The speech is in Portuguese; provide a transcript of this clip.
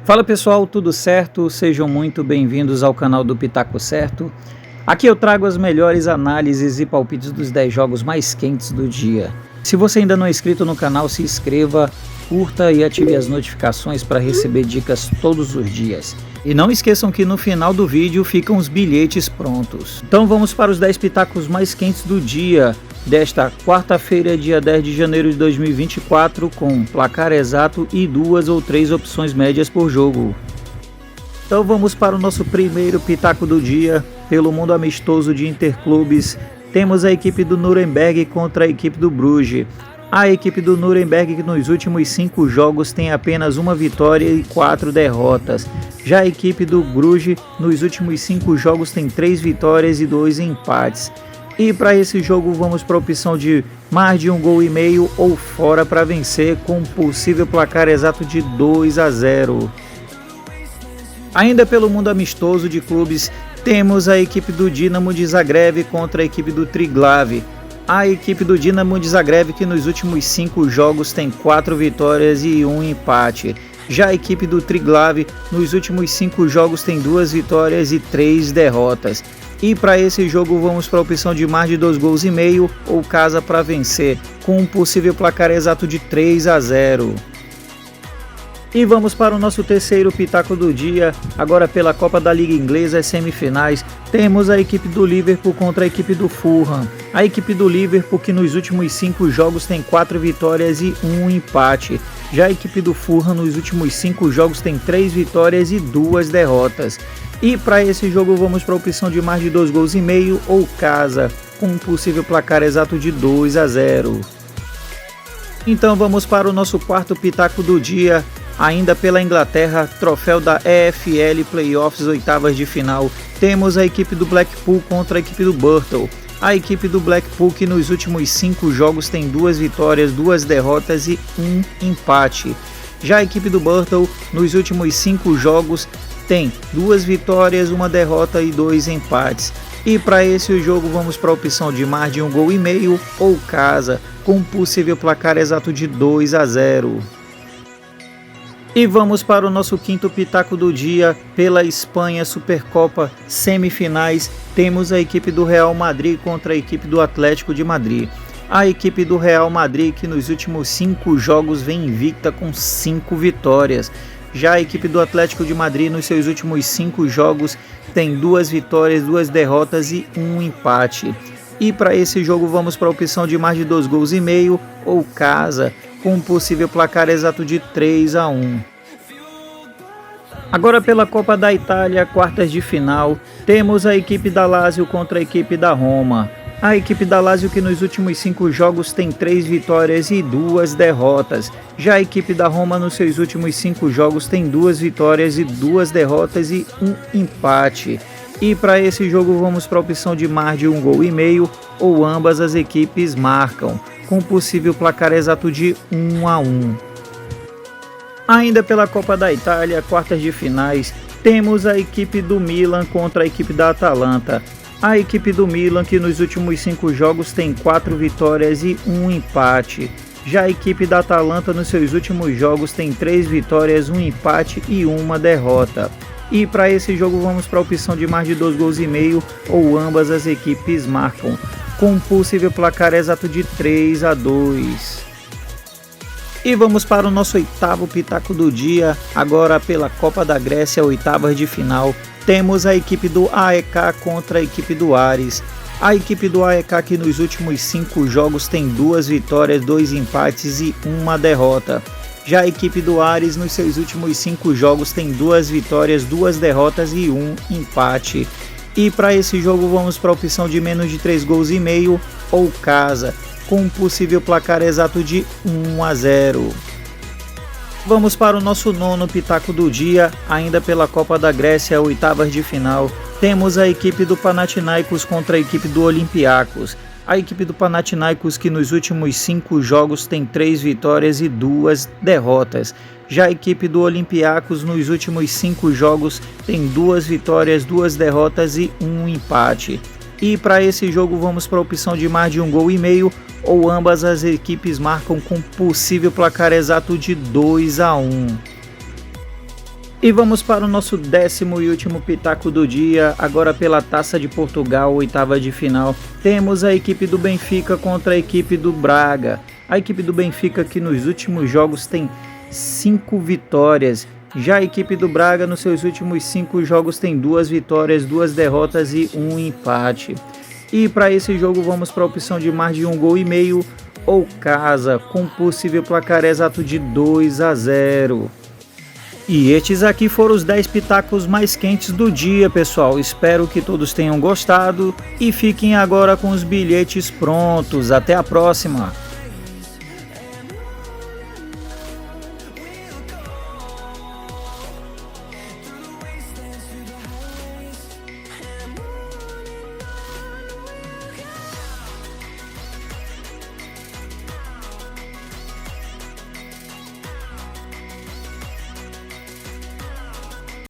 Fala pessoal, tudo certo? Sejam muito bem-vindos ao canal do Pitaco Certo. Aqui eu trago as melhores análises e palpites dos 10 jogos mais quentes do dia. Se você ainda não é inscrito no canal, se inscreva, curta e ative as notificações para receber dicas todos os dias. E não esqueçam que no final do vídeo ficam os bilhetes prontos. Então vamos para os 10 pitacos mais quentes do dia desta quarta-feira, dia 10 de janeiro de 2024, com placar exato e 2 ou 3 opções médias por jogo. Então vamos para o nosso primeiro pitaco do dia. Pelo mundo amistoso de Interclubes, temos a equipe do Nuremberg contra a equipe do Bruges. A equipe do Nuremberg, que nos últimos 5 jogos tem apenas uma vitória e 4 derrotas. Já a equipe do Bruges, nos últimos 5 jogos tem 3 vitórias e 2 empates. E para esse jogo vamos para a opção de mais de 1,5 gols ou fora para vencer, com um possível placar exato de 2-0. Ainda pelo mundo amistoso de clubes, temos a equipe do Dinamo de Zagreb contra a equipe do Triglav. A equipe do Dinamo de Zagreb, que nos últimos 5 jogos tem 4 vitórias e 1 empate. Já a equipe do Triglav, nos últimos 5 jogos tem 2 vitórias e 3 derrotas. E para esse jogo vamos para a opção de mais de 2,5 gols ou casa para vencer, com um possível placar exato de 3-0. E vamos para o nosso terceiro pitaco do dia. Agora pela Copa da Liga Inglesa, semifinais, temos a equipe do Liverpool contra a equipe do Fulham. A equipe do Liverpool, que nos últimos 5 jogos tem 4 vitórias e 1 empate. Já a equipe do Fulham, nos últimos 5 jogos tem 3 vitórias e 2 derrotas. E para esse jogo vamos para a opção de mais de 2,5 gols ou casa, com um possível placar exato de 2-0. Então vamos para o nosso quarto pitaco do dia. Ainda pela Inglaterra, troféu da EFL Playoffs, oitavas de final, temos a equipe do Blackpool contra a equipe do Burton. A equipe do Blackpool, que nos últimos 5 jogos tem 2 vitórias, 2 derrotas e 1 empate. Já a equipe do Burton, nos últimos 5 jogos, tem 2 vitórias, 1 derrota e 2 empates. E para esse jogo vamos para a opção de mais de 1,5 gols ou casa, com um possível placar exato de 2-0. E vamos para o nosso quinto pitaco do dia. Pela Espanha Supercopa semifinais, temos a equipe do Real Madrid contra a equipe do Atlético de Madrid. A equipe do Real Madrid, que nos últimos 5 jogos vem invicta com 5 vitórias. Já a equipe do Atlético de Madrid, nos seus últimos 5 jogos, tem 2 vitórias, 2 derrotas e 1 empate. E para esse jogo vamos para a opção de mais de 2,5 gols ou casa, com um possível placar exato de 3-1. Agora pela Copa da Itália, quartas de final, temos a equipe da Lazio contra a equipe da Roma. A equipe da Lazio, que nos últimos 5 jogos tem 3 vitórias e 2 derrotas. Já a equipe da Roma, nos seus últimos 5 jogos tem 2 vitórias e 2 derrotas e 1 empate. E para esse jogo vamos para a opção de mais de 1,5 gols ou ambas as equipes marcam, com possível placar exato de 1-1. Ainda pela Copa da Itália, quartas de finais, temos a equipe do Milan contra a equipe da Atalanta. A equipe do Milan, que nos últimos 5 jogos tem 4 vitórias e 1 empate. Já a equipe da Atalanta, nos seus últimos jogos tem 3 vitórias, 1 empate e 1 derrota. E para esse jogo vamos para a opção de mais de 2,5 gols ou ambas as equipes marcam, com um possível placar exato de 3-2. E vamos para o nosso oitavo pitaco do dia. Agora pela Copa da Grécia, oitavas de final, temos a equipe do AEK contra a equipe do Aris. A equipe do AEK, que nos últimos 5 jogos tem 2 vitórias, 2 empates e 1 derrota. Já a equipe do Aris, nos seus últimos 5 jogos tem 2 vitórias, 2 derrotas e 1 empate. E para esse jogo vamos para a opção de menos de 3,5 gols ou casa, com um possível placar exato de 1-0. Vamos para o nosso nono pitaco do dia. Ainda pela Copa da Grécia, oitavas de final, temos a equipe do Panathinaikos contra a equipe do Olympiacos. A equipe do Panathinaikos, que nos últimos 5 jogos tem 3 vitórias e 2 derrotas. Já a equipe do Olympiacos, nos últimos 5 jogos tem 2 vitórias, 2 derrotas e 1 empate. E para esse jogo vamos para a opção de mais de 1,5 gols ou ambas as equipes marcam com possível placar exato de 2-1. E vamos para o nosso 10º e último pitaco do dia, agora pela Taça de Portugal, oitava de final. Temos a equipe do Benfica contra a equipe do Braga. A equipe do Benfica que nos últimos jogos tem 5 vitórias. Já a equipe do Braga nos seus últimos 5 jogos tem 2 vitórias, 2 derrotas e 1 empate. E para esse jogo vamos para a opção de mais de 1,5 gols ou casa, com possível placar exato de 2-0. E estes aqui foram os 10 pitacos mais quentes do dia, pessoal. Espero que todos tenham gostado e fiquem agora com os bilhetes prontos. Até a próxima!